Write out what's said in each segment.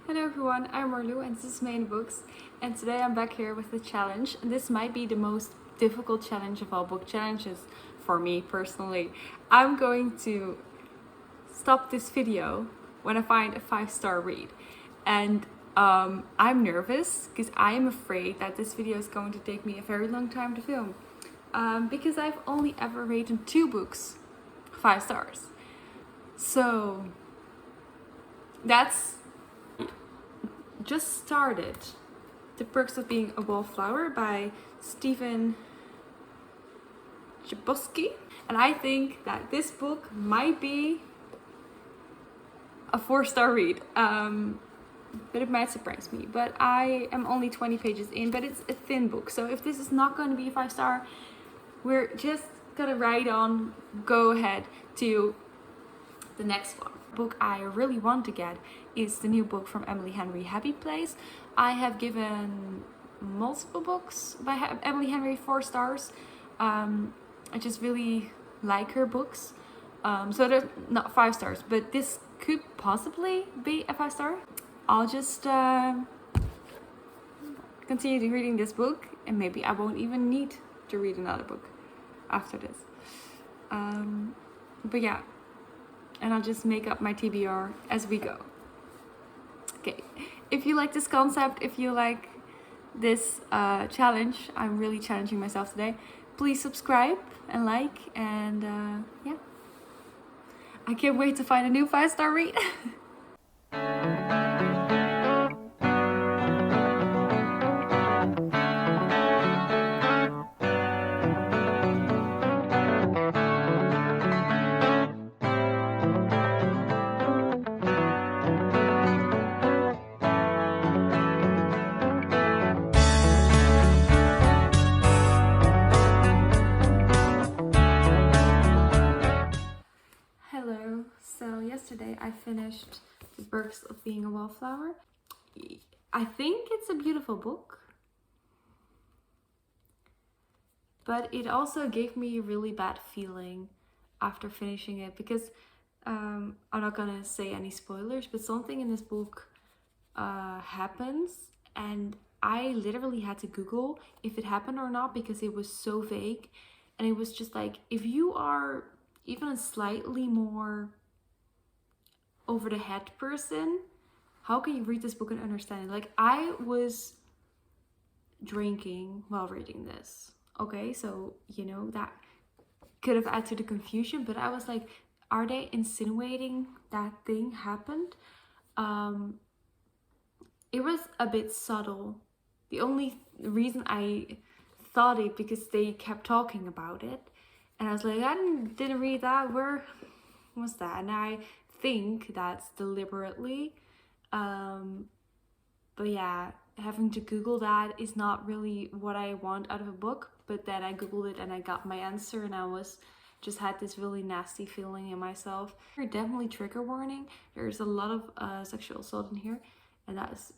Hello everyone, I'm Marlou and this is Main Books, and today I'm back here with a challenge. And this might be the most difficult challenge of all book challenges for me personally. I'm going to stop this video when I find a 5-star read, and I'm nervous because I am afraid that this video is going to take me a very long time to film, because I've only ever rated 2 books 5 stars. So that's just started The Perks of Being a Wallflower by Stephen Chbosky, and I think that this book might be a 4-star read, but it might surprise me. But I am only 20 pages in, but it's a thin book, so if this is not going to be a 5-star, we're just gonna go ahead to the next one. Book I really want to get is the new book from Emily Henry, Happy Place. I have given multiple books by Emily Henry 4 stars. I just really like her books. So they're not 5 stars, but this could possibly be a 5-star. I'll just continue reading this book, and maybe I won't even need to read another book after this. But yeah, and I'll just make up my TBR as we go. Okay, if you like this concept, if you like this challenge, I'm really challenging myself today, please subscribe and like, and yeah, I can't wait to find a new 5-star read. Hello, so yesterday I finished The Perks of Being a Wallflower. I think it's a beautiful book, but it also gave me a really bad feeling after finishing it, because I'm not gonna say any spoilers, but something in this book happens, and I literally had to Google if it happened or not because it was so vague. And it was just like, if you are even a slightly more over the head person, how can you read this book and understand it? Like, I was drinking while reading this. Okay, so you know that could have added to the confusion, but I was like, are they insinuating that thing happened? It was a bit subtle. The only reason I thought it because they kept talking about it, and I was like, I didn't read that. Where was that? And I think that's deliberately. But yeah, having to Google that is not really what I want out of a book. But then I Googled it and I got my answer, and I was just had this really nasty feeling in myself. Definitely trigger warning. There's a lot of sexual assault in here, and that's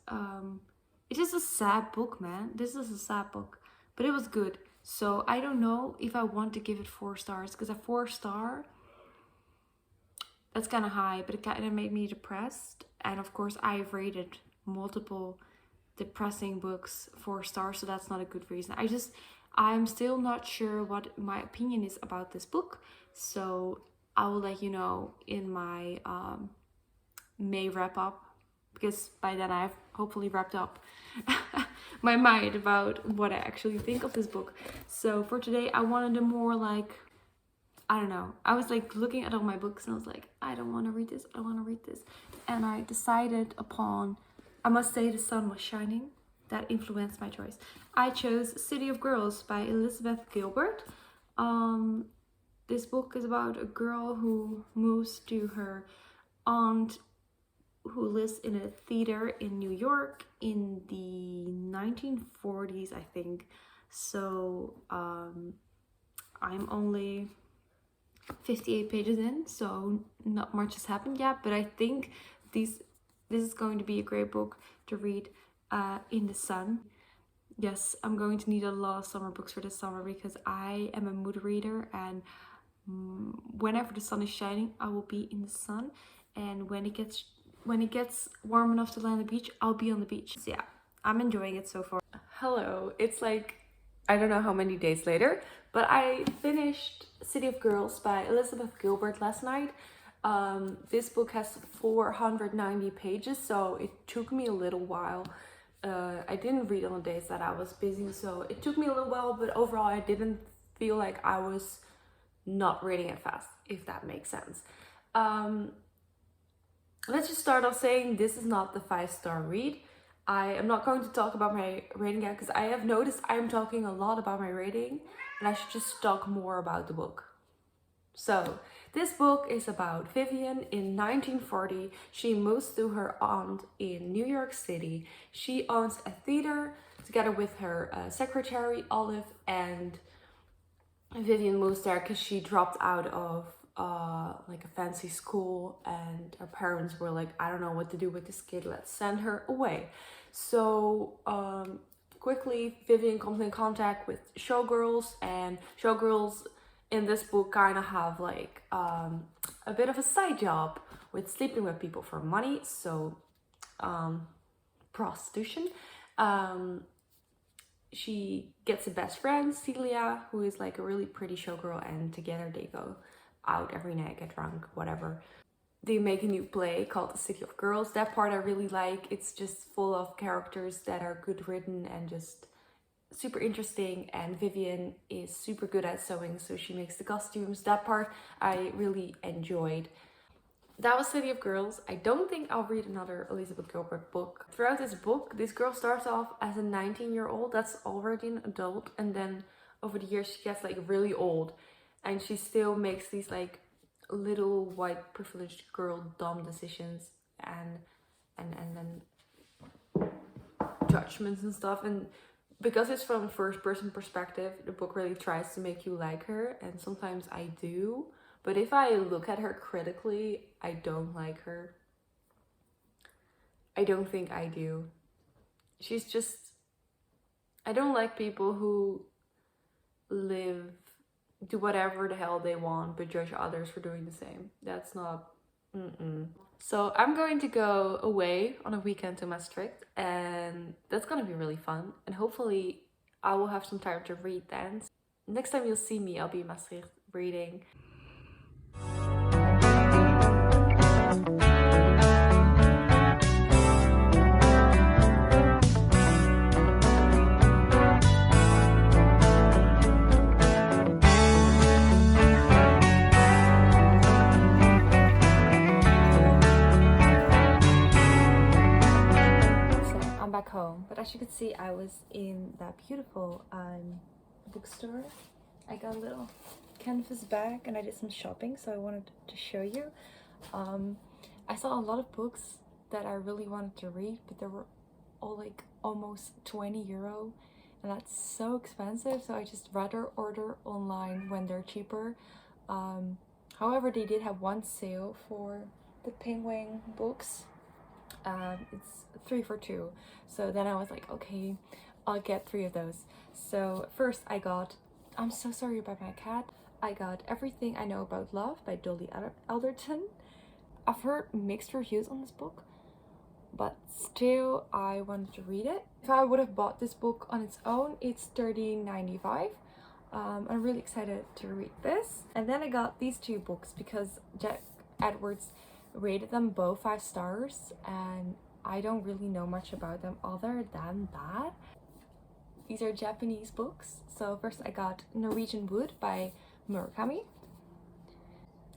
it's just a sad book, man. This is a sad book, but it was good. So I don't know if I want to give it 4 stars, because a 4-star, that's kind of high, but it kind of made me depressed. And of course I've rated multiple depressing books 4 stars, so that's not a good reason. I'm still not sure what my opinion is about this book, so I will let you know in my May wrap up, because by then I've hopefully wrapped up my mind about what I actually think of this book. So for today I wanted a more like, I don't know, I was like looking at all my books and I was like, I don't want to read this, I want to read this. And I decided upon, I must say, The Sun Was Shining. That influenced my choice. I chose City of Girls by Elizabeth Gilbert. This book is about a girl who moves to her aunt, who lives in a theater in New York in the 1940s, I think. So I'm only 58 pages in, so not much has happened yet, but I think this is going to be a great book to read in the sun. Yes, I'm going to need a lot of summer books for this summer, because I am a mood reader, and whenever the sun is shining I will be in the sun, and when it gets when it gets warm enough to land on the beach, I'll be on the beach. So yeah, I'm enjoying it so far. Hello, it's like, I don't know how many days later, but I finished City of Girls by Elizabeth Gilbert last night. This book has 490 pages, so it took me a little while. I didn't read on the days that I was busy, so it took me a little while, but overall I didn't feel like I was not reading it fast, if that makes sense. Let's just start off saying this is not the 5-star read. I am not going to talk about my rating yet because I have noticed I'm talking a lot about my rating and I should just talk more about the book. So, this book is about Vivian in 1940. She moves to her aunt in New York City. She owns a theater together with her secretary, Olive, and Vivian moves there because she dropped out of like a fancy school and her parents were like, I don't know what to do with this kid, let's send her away. So quickly Vivian comes in contact with showgirls, and showgirls in this book kind of have like a bit of a side job with sleeping with people for money, so prostitution. She gets a best friend, Celia, who is like a really pretty showgirl, and together they go out every night, get drunk, whatever. They make a new play called The City of Girls. That part I really like. It's just full of characters that are good written and just super interesting, and Vivian is super good at sewing, so she makes the costumes. That part I really enjoyed. That was City of Girls. I don't think I'll read another Elizabeth Gilbert book. Throughout this book, this girl starts off as a 19-year-old that's already an adult, and then over the years she gets like really old and she still makes these like little white privileged girl dumb decisions and then judgments and stuff. And because it's from first person perspective, the book really tries to make you like her, and sometimes I do. But if I look at her critically, I don't like her. I don't think I do. She's just... I don't like people who do whatever the hell they want, but judge others for doing the same. That's not... So I'm going to go away on a weekend to Maastricht, and that's gonna be really fun. And hopefully I will have some time to read then. Next time you'll see me, I'll be in Maastricht reading. Back home, but as you could see, I was in that beautiful bookstore. I got a little canvas bag and I did some shopping, so I wanted to show you. I saw a lot of books that I really wanted to read, but they were all like almost 20 euro, and that's so expensive, so I just rather order online when they're cheaper. However, they did have one sale for the Penguin books. It's 3 for 2, so then I was like, okay, I'll get 3 of those. So first I got I'm So Sorry About My Cat. I got Everything I Know About Love by Dolly Alderton. I've heard mixed reviews on this book, but still I wanted to read it. If I would have bought this book on its own, it's $13.95. I'm really excited to read this. And then I got these 2 books because Jack Edwards rated them both 5 stars, and I don't really know much about them other than that. These are Japanese books. So first I got Norwegian Wood by Murakami.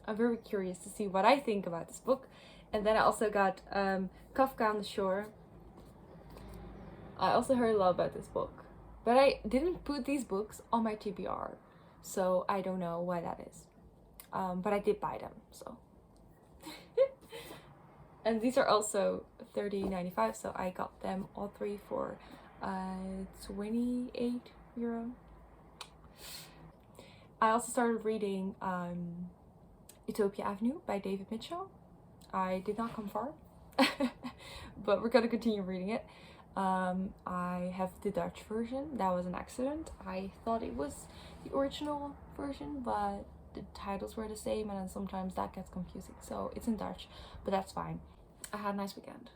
I'm very curious to see what I think about this book. And then I also got Kafka on the Shore. I also heard a lot about this book, but I didn't put these books on my TBR, so I don't know why that is. But I did buy them, so. And these are also $30.95, so I got them all 3 for 28 euro. I also started reading Utopia Avenue by David Mitchell. I did not come far, but we're gonna continue reading it. I have the Dutch version. That was an accident. I thought it was the original version, but the titles were the same, and then sometimes that gets confusing, so it's in Dutch, but that's fine. I had a nice weekend.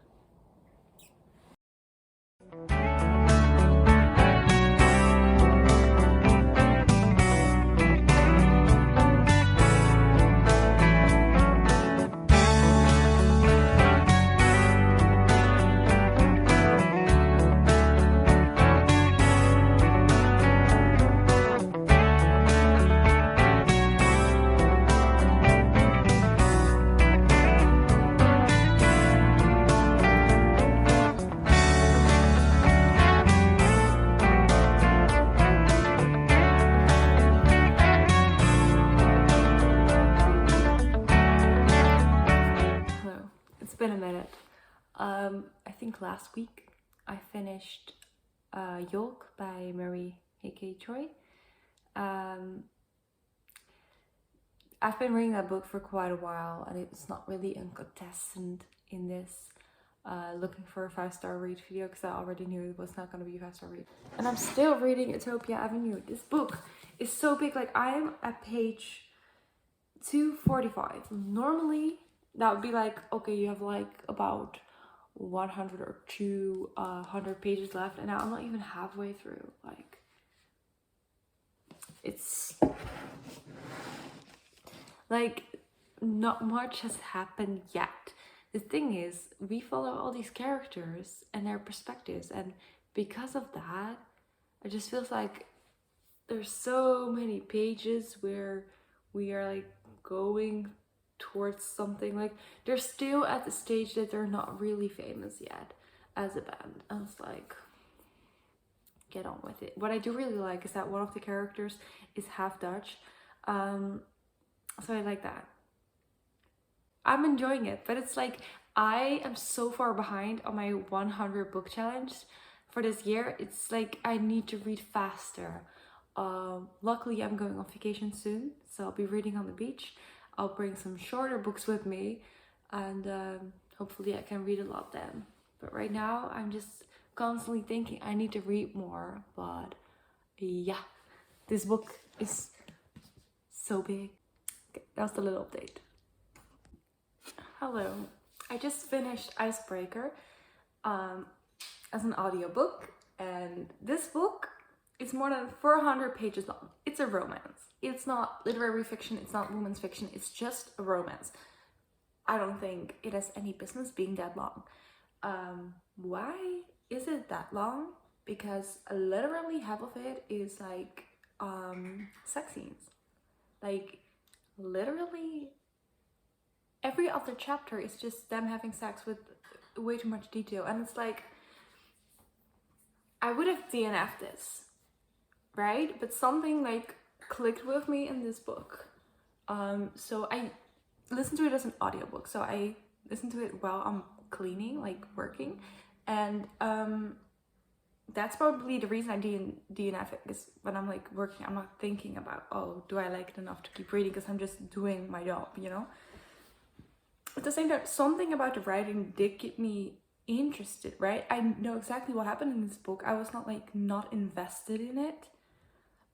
Hello, it's been a minute. I think last week I finished Yolk by Mary Hickey Choi. I've been reading that book for quite a while, and it's not really a contestant in this looking for a 5-star read video, because I already knew it was not going to be a 5-star read. And I'm still reading Utopia Avenue. This book is so big. Like, I'm at page 245. Normally that would be like, okay, you have like about 100 or 200 pages left, and now I'm not even halfway through. Like, it's like not much has happened yet. The thing is, we follow all these characters and their perspectives, and because of that, it just feels like there's so many pages where we are like going towards something. Like, they're still at the stage that they're not really famous yet as a band. I was like, get on with it. What I do really like is that one of the characters is half Dutch, so I like that. I'm enjoying it, but it's like I am so far behind on my 100 book challenge for this year. It's like I need to read faster. Luckily I'm going on vacation soon, so I'll be reading on the beach. I'll bring some shorter books with me, and hopefully I can read a lot then. But right now I'm just constantly thinking I need to read more. But yeah, this book is so big. Okay, that was the little update. Hello, I just finished Icebreaker as an audiobook, and this book is more than 400 pages long. It's a romance. It's not literary fiction, it's not women's fiction, it's just a romance. I don't think it has any business being that long. Why is it that long? Because literally half of it is like sex scenes. Like, literally every other chapter is just them having sex with way too much detail, and it's like, I would have DNF'd this, right? But something like clicked with me in this book. So I listened to it as an audiobook. So I listened to it while I'm cleaning, like working, and that's probably the reason I didn't DNF it, because when I'm like working, I'm not thinking about, oh, do I like it enough to keep reading, because I'm just doing my job, you know? At the same time, something about the writing did get me interested, right? I know exactly what happened in this book. I was not like not invested in it,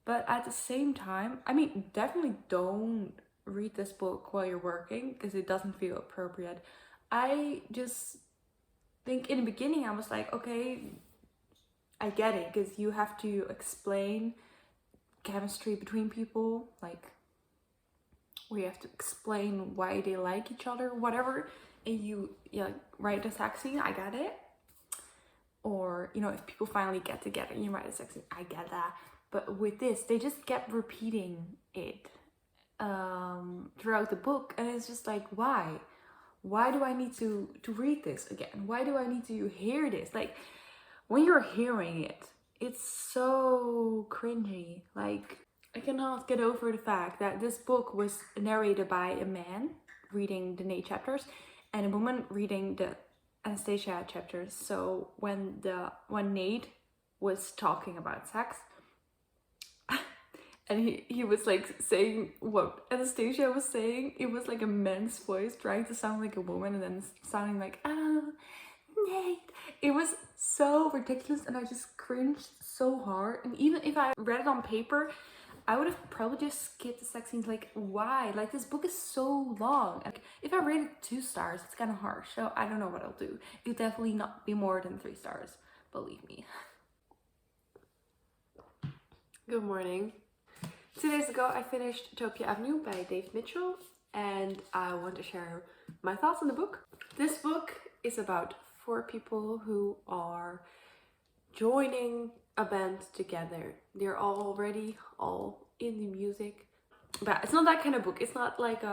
but at the same time, I mean, definitely don't read this book while you're working, because it doesn't feel appropriate. I just think in the beginning I was like, okay, I get it, because you have to explain chemistry between people, like we have to explain why they like each other, whatever, and you write a sex scene, I get it. Or, you know, if people finally get together and you write a sex scene, I get that. But with this, they just kept repeating it throughout the book, and it's just like, why do I need to read this again? Why do I need to hear this? Like, when you're hearing it, it's so cringy. Like, I cannot get over the fact that this book was narrated by a man reading the Nate chapters and a woman reading the Anastasia chapters. So when Nate was talking about sex, and he was like saying what Anastasia was saying, it was like a man's voice trying to sound like a woman and then sounding like, oh, Nate. It was so ridiculous, and I just cringed so hard. And even if I read it on paper, I would have probably just skipped the sex scenes. Like, why? Like, this book is so long. Like, if I rate it 2 stars, it's kind of harsh. So I don't know what I'll do. It'll definitely not be more than 3 stars. Believe me. Good morning. 2 days ago, I finished Utopia Avenue by Dave Mitchell, and I want to share my thoughts on the book. This book is about 4 people who are joining a band together. They're already all in the music, but it's not that kind of book. It's not like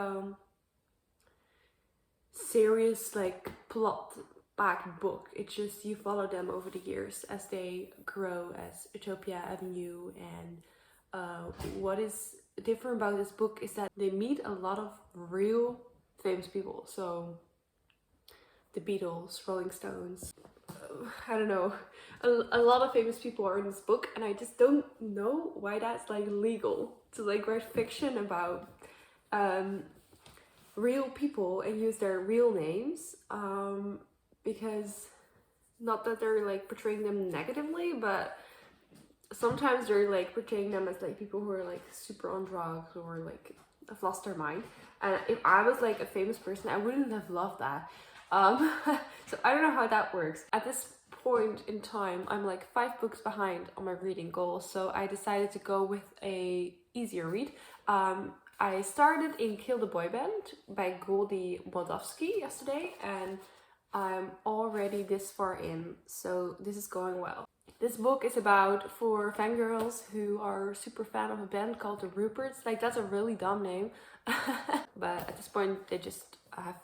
serious like plot backed book. It's just you follow them over the years as they grow as Utopia Avenue. And what is different about this book is that they meet a lot of real famous people. So the Beatles, Rolling Stones, I don't know, a lot of famous people are in this book, and I just don't know why that's like legal to like write fiction about real people and use their real names, because not that they're like portraying them negatively, but sometimes they're like portraying them as like people who are like super on drugs or like have lost their mind. And if I was like a famous person, I wouldn't have loved that. So I don't know how that works. At this point in time, I'm like 5 books behind on my reading goal, so I decided to go with a easier read. I started in Kill the Boy Band by Goldie Waldowski yesterday, and I'm already this far in, so this is going well. This book is about 4 fangirls who are super fan of a band called the Ruperts. Like, that's a really dumb name. But at this point, they just have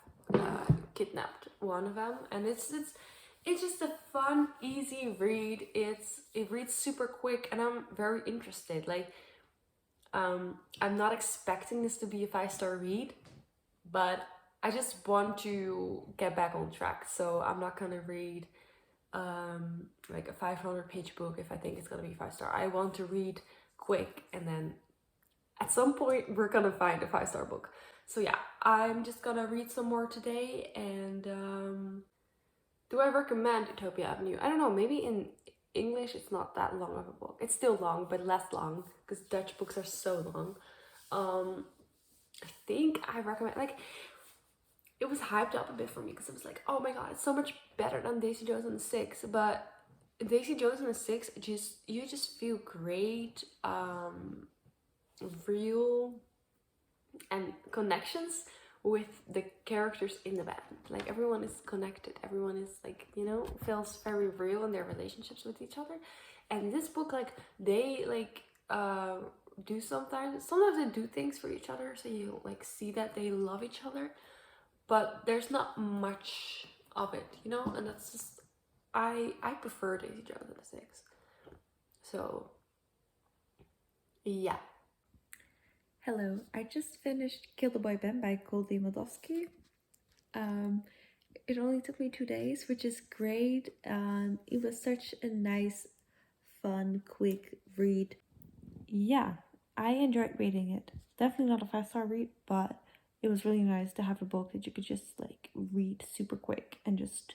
kidnapped one of them, and it's just a fun, easy read. It reads super quick, and I'm very interested. Like, I'm not expecting this to be a 5-star read, but I just want to get back on track. So I'm not gonna read like a 500-page book if I think it's gonna be 5-star. I want to read quick, and then at some point we're gonna find a 5-star book. So yeah, I'm just gonna read some more today. And do I recommend Utopia Avenue? I don't know, maybe in English it's not that long of a book. It's still long, but less long, because Dutch books are so long. I think I recommend, like, it was hyped up a bit for me because it was like, oh my god, it's so much better than Daisy Jones and the Six. But Daisy Jones and the Six, you just feel great, real, and connections with the characters in the band. Like, everyone is connected, everyone is like, you know, feels very real in their relationships with each other. And this book, like, they like do sometimes they do things for each other, so you like see that they love each other, but there's not much of it, you know. And that's just, I prefer Daisy Jones and the Six. So yeah. Hello, I just finished Kill the Boy Band by Goldie Waldowski. It only took me 2 days, which is great. It was such a nice, fun, quick read. Yeah, I enjoyed reading it. Definitely not a 5-star read, but it was really nice to have a book that you could just like read super quick and just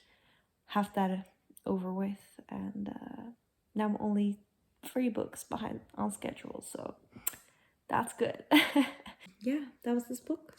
have that over with. And now I'm only 3 books behind on schedule, so that's good. Yeah, that was this book.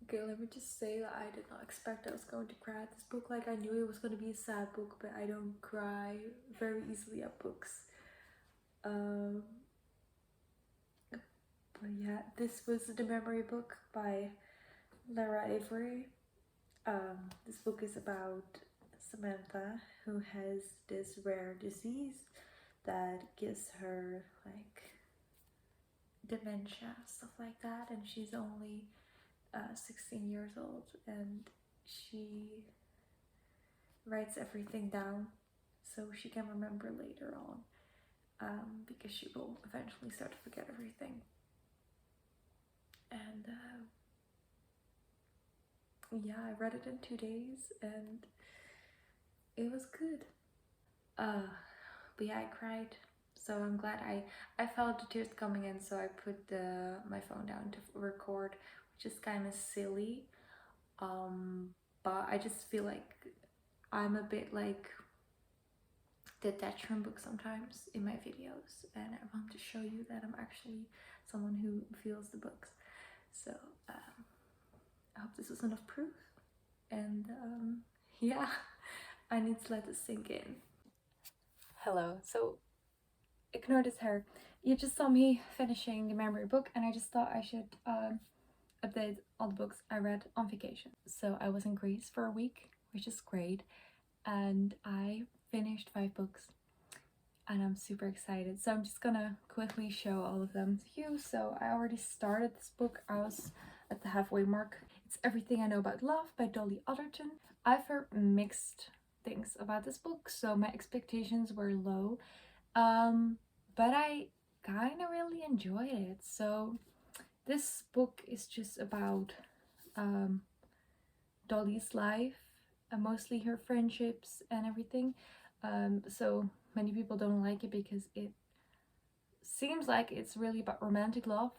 Okay, let me just say that I did not expect I was going to cry at this book. Like, I knew it was going to be a sad book, but I don't cry very easily at books. But yeah, this was The Memory Book by Lara Avery. This book is about Samantha, who has this rare disease that gives her like dementia, stuff like that, and she's only 16 years old, and she writes everything down so she can remember later on, because she will eventually start to forget everything. and yeah, I read it in 2 days and it was good. But yeah, I cried, so I'm glad I felt the tears coming in, so I put my phone down to record, which is kind of silly. But I just feel like I'm a bit like detached from books sometimes in my videos, and I want to show you that I'm actually someone who feels the books. So I hope this was enough proof, and yeah, I need to let this sink in. Hello, so ignore this hair. You just saw me finishing the memory book, and I just thought I should update all the books I read on vacation. So I was in Greece for a week, which is great, and I finished 5 books, and I'm super excited. So I'm just gonna quickly show all of them to you. So I already started this book. I was at the halfway mark. It's Everything I Know About Love by Dolly Alderton. I've heard mixed things about this book, so my expectations were low, but I kind of really enjoyed it. So this book is just about Dolly's life, and mostly her friendships and everything. So many people don't like it because it seems like it's really about romantic love,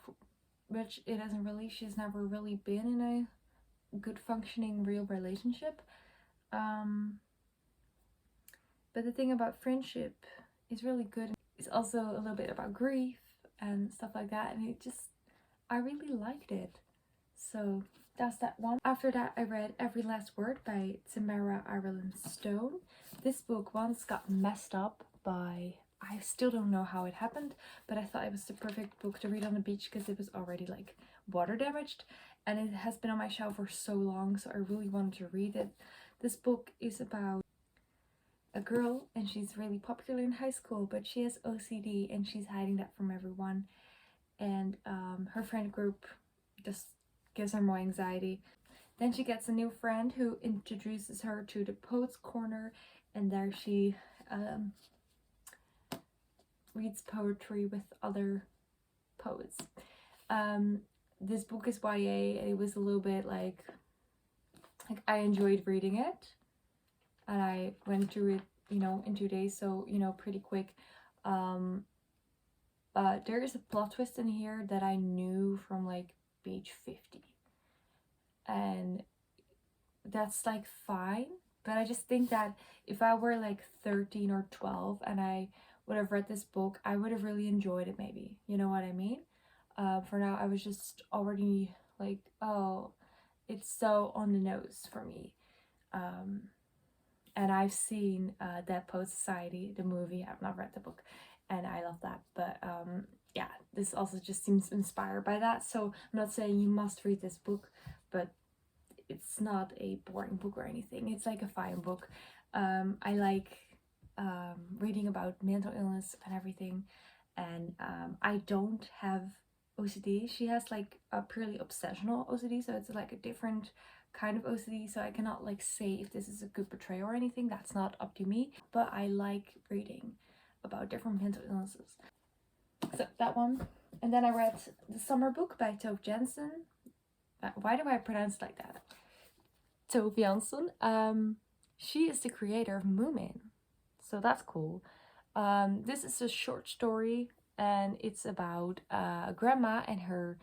which it isn't really. She's never really been in a good functioning real relationship. But the thing about friendship is really good. It's also a little bit about grief and stuff like that, and I really liked it. So that's that one. After that, I read Every Last Word by Tamara Ireland Stone. This book once got messed up by, I still don't know how it happened, but I thought it was the perfect book to read on the beach because it was already like water damaged, and it has been on my shelf for so long, so I really wanted to read it. This book is about a girl, and she's really popular in high school, but she has OCD and she's hiding that from everyone, and her friend group just gives her more anxiety. Then she gets a new friend who introduces her to the Poets Corner, and there she reads poetry with other poets. This book is YA, and it was a little bit like I enjoyed reading it, and I went through it, in 2 days, so pretty quick. But there is a plot twist in here that I knew from like page 50, and that's like fine, but I just think that if I were like 13 or 12 and I would have read this book, I would have really enjoyed it, maybe, you know what I mean? For now, I was just already like, oh, it's so on the nose for me. And I've seen Dead Poet Society, the movie. I've not read the book, and I love that. But yeah, this also just seems inspired by that. So I'm not saying you must read this book, but it's not a boring book or anything. It's like a fine book. I like reading about mental illness and everything, and I don't have OCD. She has like a purely obsessional OCD, so it's like a different kind of OCD, so I cannot like say if this is a good portrayal or anything. That's not up to me, but I like reading about different mental illnesses. So that one. And then I read The Summer Book by Tove Jansson. Why do I pronounce it like that? Tove Jansson. She is the creator of Moomin, so that's cool. This is a short story, and it's about a grandma and her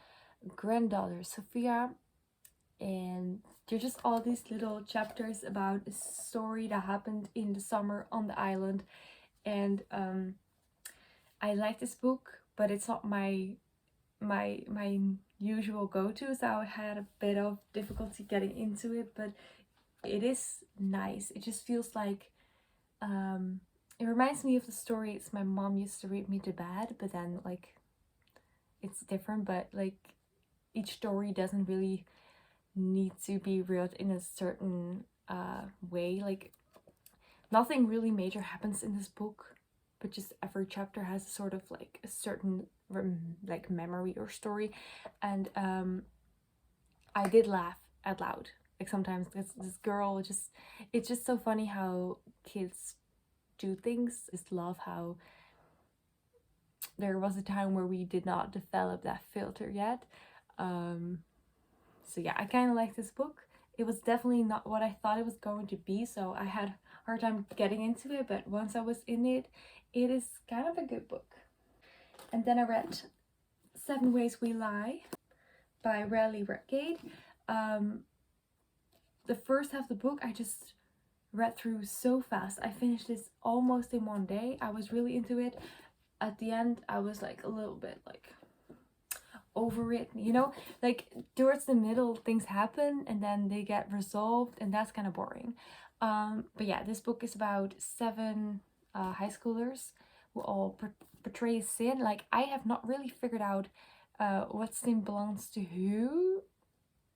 granddaughter Sophia, and there's just all these little chapters about a story that happened in the summer on the island. And I like this book, but it's not my usual go-to, so I had a bit of difficulty getting into it, but it is nice. It just feels like it reminds me of the stories my mom used to read me to bed, but then like it's different, but like each story doesn't really need to be read in a certain way. Like nothing really major happens in this book, but just every chapter has sort of like a certain like memory or story. And I did laugh out loud like sometimes. This girl just, it's just so funny how kids do things. Just love how there was a time where we did not develop that filter yet. So yeah, I kind of like this book. It was definitely not what I thought it was going to be, so I had a hard time getting into it, but once I was in it, it is kind of a good book. And then I read 7 Ways We Lie by Riley Redgate. The first half of the book I just read through so fast. I finished this almost in one day. I was really into it. At the end, I was like a little bit like over it, you know, like towards the middle things happen and then they get resolved, and that's kind of boring. But yeah, this book is about 7 high schoolers who all portray sin. Like, I have not really figured out what sin belongs to who,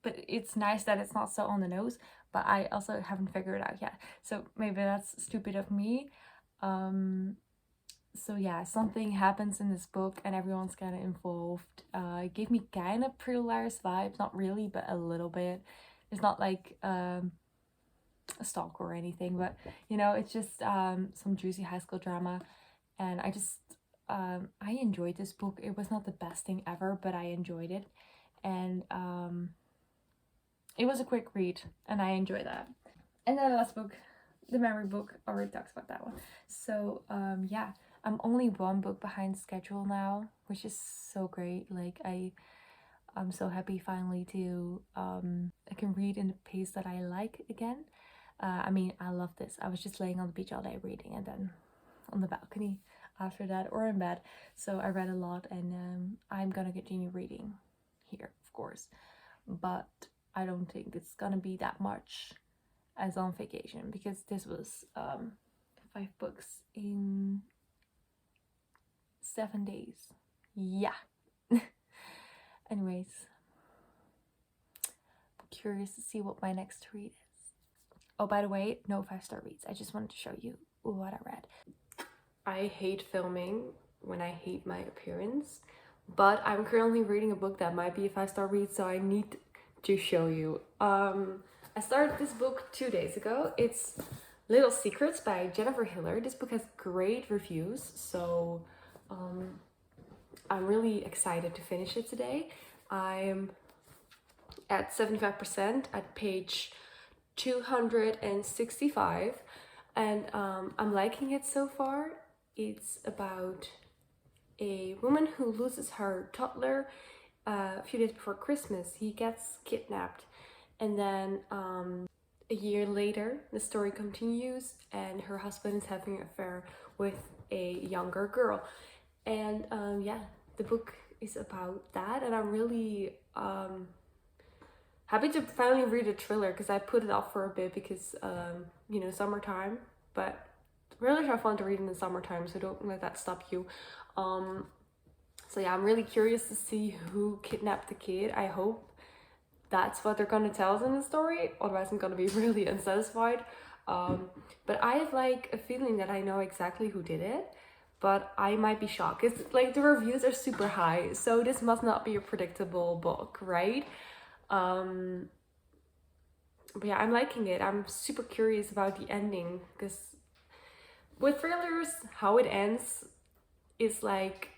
but it's nice that it's not so on the nose, but I also haven't figured it out yet, so maybe that's stupid of me. So yeah, something happens in this book and everyone's kind of involved. It gave me kind of Pretty Little Liars vibes, not really, but a little bit. It's not like a stalker or anything, but you know, it's just some juicy high school drama, and I enjoyed this book. It was not the best thing ever, but I enjoyed it, and it was a quick read, and I enjoyed that. And then the last book, the memory book, already talks about that one. So yeah, I'm only 1 book behind schedule now, which is so great. Like, I'm so happy finally to I can read in the pace that I like again. I mean, I love this. I was just laying on the beach all day reading, and then on the balcony after that, or in bed. So I read a lot, and I'm gonna continue reading here, of course, but I don't think it's gonna be that much as on vacation, because this was 5 books in 7 days. Yeah. Anyways, I'm curious to see what my next read is. Oh, by the way, no 5-star reads. I just wanted to show you what I read. I hate filming when I hate my appearance, but I'm currently reading a book that might be a 5-star read, so I need to show you. I started this book 2 days ago. It's Little Secrets by Jennifer Hiller. This book has great reviews, so I'm really excited to finish it today. I'm at 75% at page 265, and I'm liking it so far. It's about a woman who loses her toddler a few days before Christmas. He gets kidnapped, and then a year later the story continues, and her husband is having an affair with a younger girl. And yeah, the book is about that, and I'm really happy to finally read a thriller, because I put it off for a bit because you know, summertime, but thrillers are fun to read in the summertime, so don't let that stop you. So yeah, I'm really curious to see who kidnapped the kid. I hope that's what they're gonna tell us in the story, otherwise I'm gonna be really unsatisfied. But I have like a feeling that I know exactly who did it, but I might be shocked. It's like the reviews are super high, so this must not be a predictable book, right? But yeah, I'm liking it. I'm super curious about the ending, because with thrillers, how it ends is like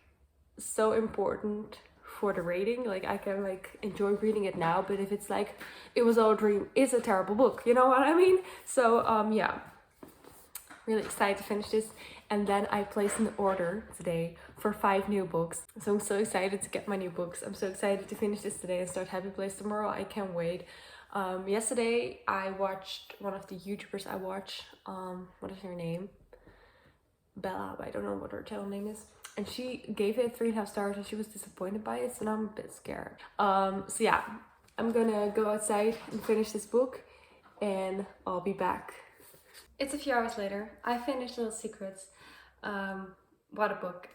so important for the rating. Like, I can like enjoy reading it now, but if it's like it was all a dream, it's a terrible book, you know what I mean? So yeah, really excited to finish this. And then I placed an order today for 5 new books, so I'm so excited to get my new books. I'm so excited to finish this today and start Happy Place tomorrow. I can't wait. Yesterday I watched one of the YouTubers I watch, what is her name? Bella, I don't know what her channel name is, and she gave it 3.5 stars, and she was disappointed by it, so now I'm a bit scared. So yeah, I'm gonna go outside and finish this book, and I'll be back. It's a few hours later. I finished Little Secrets. What a book.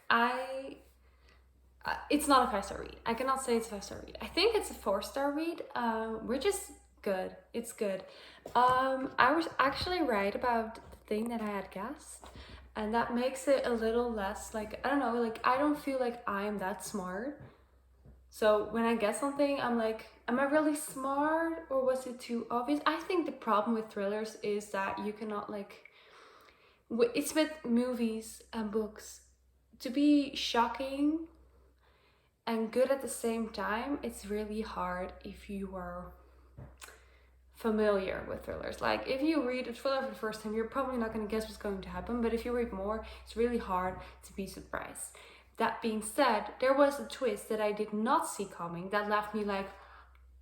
It's not a 5-star read. I cannot say it's a 5-star read. I think it's a 4-star read, which is good. It's good. I was actually right about the thing that I had guessed, and that makes it a little less like, I don't know, like I don't feel like I'm that smart. So when I guess something, I'm like, am I really smart, or was it too obvious? I think the problem with thrillers is that you cannot like, it's with movies and books, to be shocking and good at the same time. It's really hard if you are familiar with thrillers. Like if you read a thriller for the first time, you're probably not going to guess what's going to happen, but if you read more, it's really hard to be surprised. That being said, there was a twist that I did not see coming that left me like,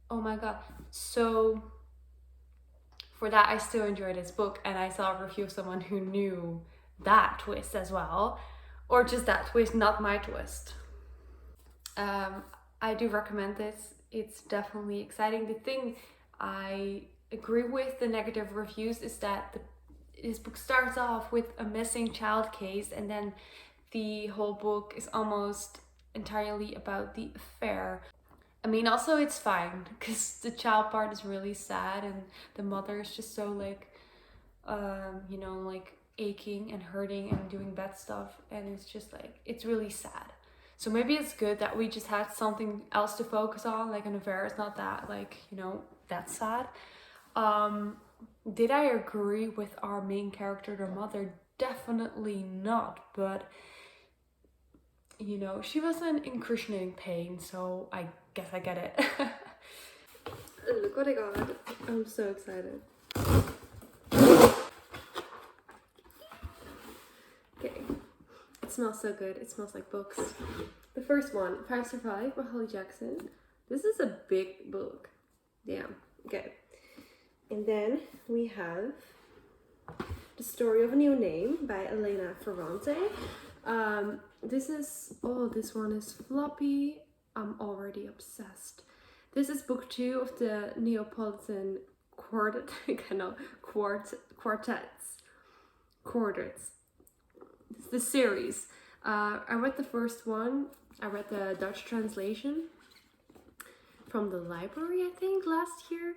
oh my god. So for that, I still enjoy this book, and I saw a review of someone who knew that twist as well, or just that twist, not my twist. I do recommend this. It's definitely exciting. The thing I agree with the negative reviews is that this book starts off with a missing child case, and then the whole book is almost entirely about the affair. I mean, also it's fine because the child part is really sad, and the mother is just so like, you know, like aching and hurting and doing bad stuff, and it's just like, it's really sad. So maybe it's good that we just had something else to focus on, like an affair is not that, like, you know, that sad. Did I agree with our main character, the mother? Definitely not, but you know, she was in excruciating pain, so I guess I get it. Look what I got. I'm so excited. Okay. It smells so good. It smells like books. The first one, If I Survive by Holly Jackson. This is a big book. Damn. Okay. And then we have The Story of a New Name by Elena Ferrante. This one is floppy. I'm already obsessed. This is book 2 of the Neapolitan quartets. It's the series. I read the first one. I read the Dutch translation from the library, I think, last year.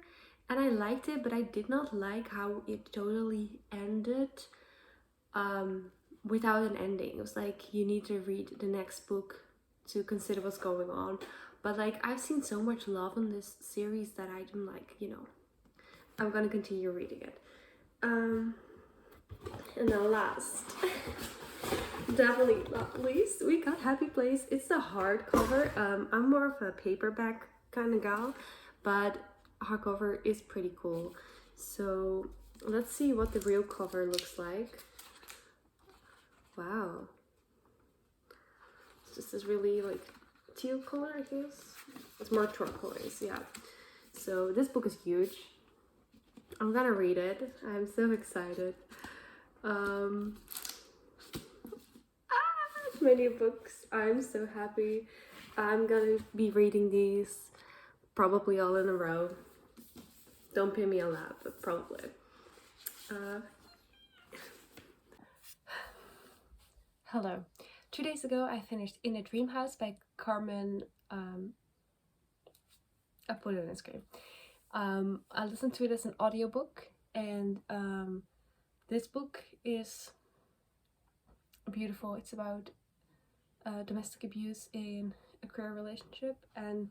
And I liked it, but I did not like how it totally ended without an ending. It was like, you need to read the next book to consider what's going on. But like, I've seen so much love in this series that I'm like, you know, I'm gonna continue reading it. And now last, definitely not least, we got Happy Place. It's the hardcover. I'm more of a paperback kind of gal, but hardcover is pretty cool. So let's see what the real cover looks like. Wow. It's just this really like teal color, I guess. It's more turquoise, yeah. So this book is huge. I'm gonna read it. I'm so excited. Many books. I'm so happy. I'm gonna be reading these probably all in a row. Don't pin me on that, but probably. Hello. 2 days ago I finished In a Dream House by Carmen. I put it on the screen. I listened to it as an audiobook, and this book is beautiful. It's about domestic abuse in a queer relationship, and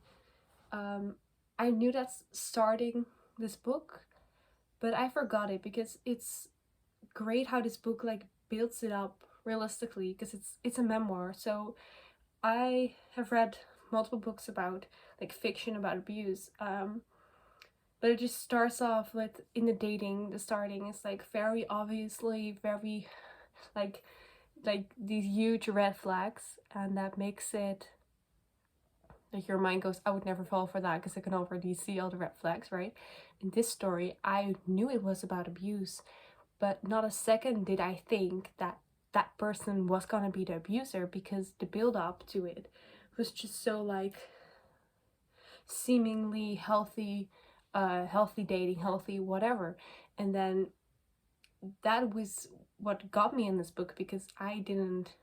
I knew that's starting this book, but I forgot it because it's great how this book like builds it up realistically, because it's a memoir. So I have read multiple books about like fiction about abuse, but it just starts off with, in the dating, the starting is like very obviously very like these huge red flags, and that makes it like your mind goes, I would never fall for that because I can already see all the red flags, right? In this story, I knew it was about abuse, but not a second did I think that that person was gonna be the abuser, because the build up to it was just so like seemingly healthy, healthy dating, healthy whatever. And then that was what got me in this book, because I didn't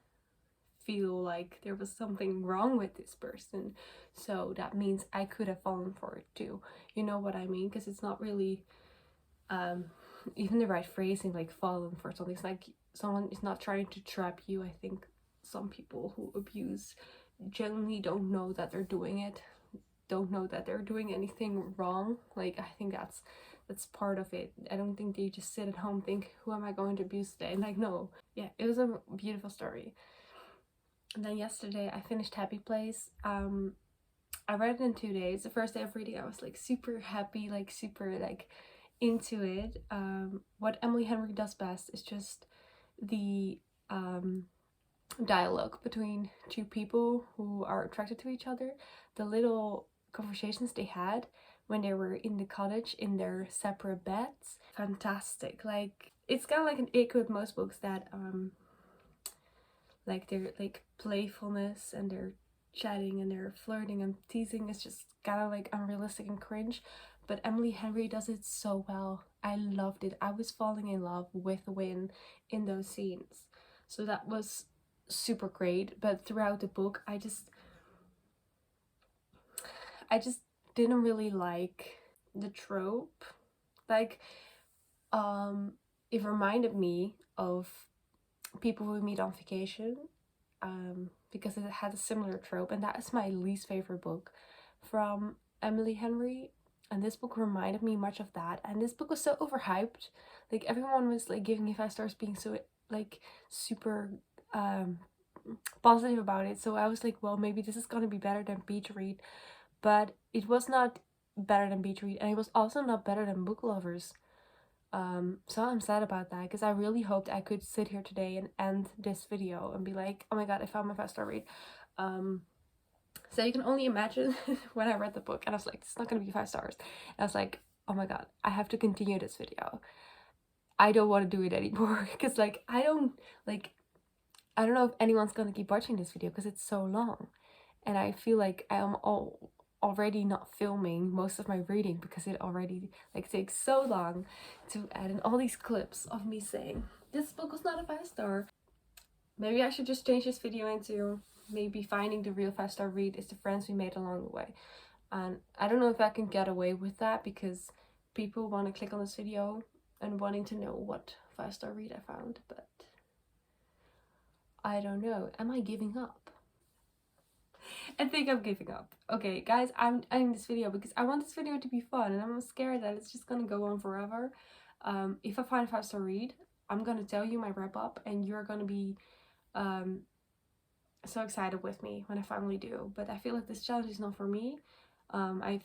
feel like there was something wrong with this person. So that means I could have fallen for it too. You know what I mean? Because it's not really even the right phrasing, like fallen for something. It's like someone is not trying to trap you. I think some people who abuse generally don't know that they're doing it, don't know that they're doing anything wrong. Like, I think that's part of it. I don't think they just sit at home think, who am I going to abuse today? And like, no. Yeah, it was a beautiful story. And then yesterday I finished Happy Place. I read it in 2 days. The first day of reading I was like super happy, like super like into it. What Emily Henry does best is just the dialogue between two people who are attracted to each other. The little conversations they had when they were in the cottage in their separate beds. Fantastic. Like, it's kind of like an ick with most books that like their like playfulness and their chatting and their flirting and teasing is just kind of like unrealistic and cringe, but Emily Henry does it so well. I loved it. I was falling in love with Win in those scenes, so that was super great. But throughout the book I just didn't really like the trope. Like, it reminded me of People We Meet on Vacation, because it had a similar trope, and that is my least favorite book from Emily Henry. And this book reminded me much of that. And this book was so overhyped. Like, everyone was like giving it 5 stars, being so like super positive about it. So I was like, well, maybe this is gonna be better than Beach Read. But it was not better than Beach Read, and it was also not better than Book Lovers. So I'm sad about that, because I really hoped I could sit here today and end this video and be like, oh my god, I found my 5-star read. So you can only imagine when I read the book and I was like, it's not gonna be 5 stars. And I was like, oh my god, I have to continue this video. I don't want to do it anymore, because like I don't know if anyone's gonna keep watching this video because it's so long, and I feel like I am already not filming most of my reading because it already like takes so long to add in all these clips of me saying this book was not a 5-star. Maybe I should just change this video into maybe finding the real 5-star read is the friends we made along the way. And I don't know if I can get away with that, because people want to click on this video and wanting to know what 5-star read I found, but I don't know. Am I giving up? I think I'm giving up. Okay, guys, I'm ending this video because I want this video to be fun, and I'm scared that it's just gonna go on forever. If I find a 5-star read, I'm gonna tell you my wrap up, and you're gonna be so excited with me when I finally do. But I feel like this challenge is not for me. I've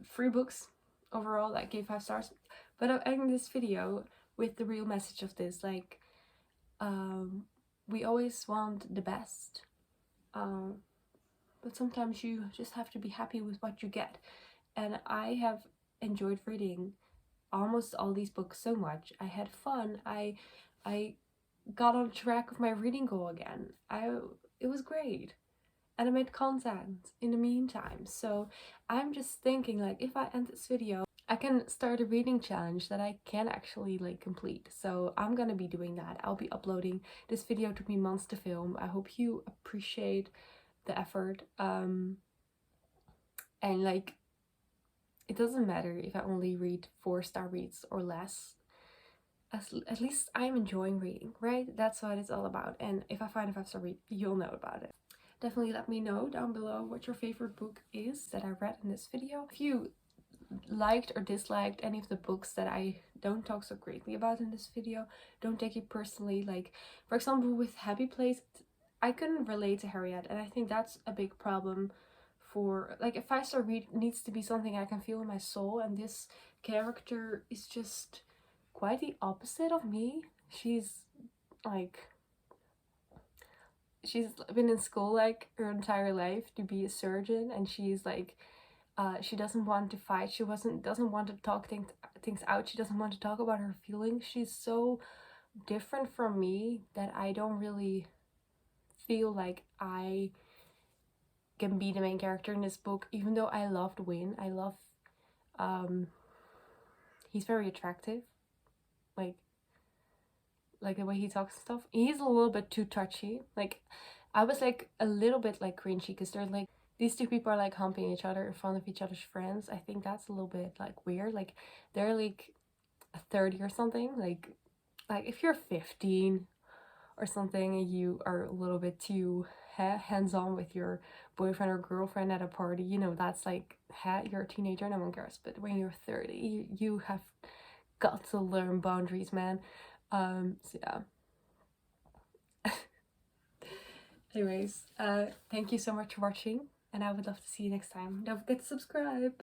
3 books overall that gave 5 stars, but I'm ending this video with the real message of this. Like, we always want the best. But sometimes you just have to be happy with what you get. And I have enjoyed reading almost all these books so much. I had fun. I got on track of my reading goal again. It was great. And I made content in the meantime. So I'm just thinking, like, if I end this video, I can start a reading challenge that I can actually like complete. So I'm gonna be doing that. I'll be uploading. This video took me months to film. I hope you appreciate the effort. And like, it doesn't matter if I only read 4-star reads or less. At least I'm enjoying reading, right? That's what it's all about. And if I find a 5-star read, you'll know about it. Definitely let me know down below what your favorite book is that I read in this video. If you liked or disliked any of the books that I don't talk so greatly about in this video, don't take it personally. Like, for example, with Happy Place, I couldn't relate to Harriet, and I think that's a big problem. For like, a 5-star read needs to be something I can feel in my soul, and this character is just quite the opposite of me. She's been in school like her entire life to be a surgeon, and she's like, she doesn't want to fight. She doesn't want to talk things out. She doesn't want to talk about her feelings. She's so different from me that I don't really feel like I can be the main character in this book, even though I loved Win. I love, he's very attractive, like the way he talks and stuff. He's a little bit too touchy. Like, I was like a little bit like cringy, because they're like, these 2 people are like humping each other in front of each other's friends. I think that's a little bit like weird. Like, they're like 30 or something. Like if you're 15 or something and you are a little bit too hands-on with your boyfriend or girlfriend at a party, you know, that's like, you're a teenager, no one cares. But when you're 30, you have got to learn boundaries, man. So yeah. Anyways, thank you so much for watching, and I would love to see you next time. Don't forget to subscribe.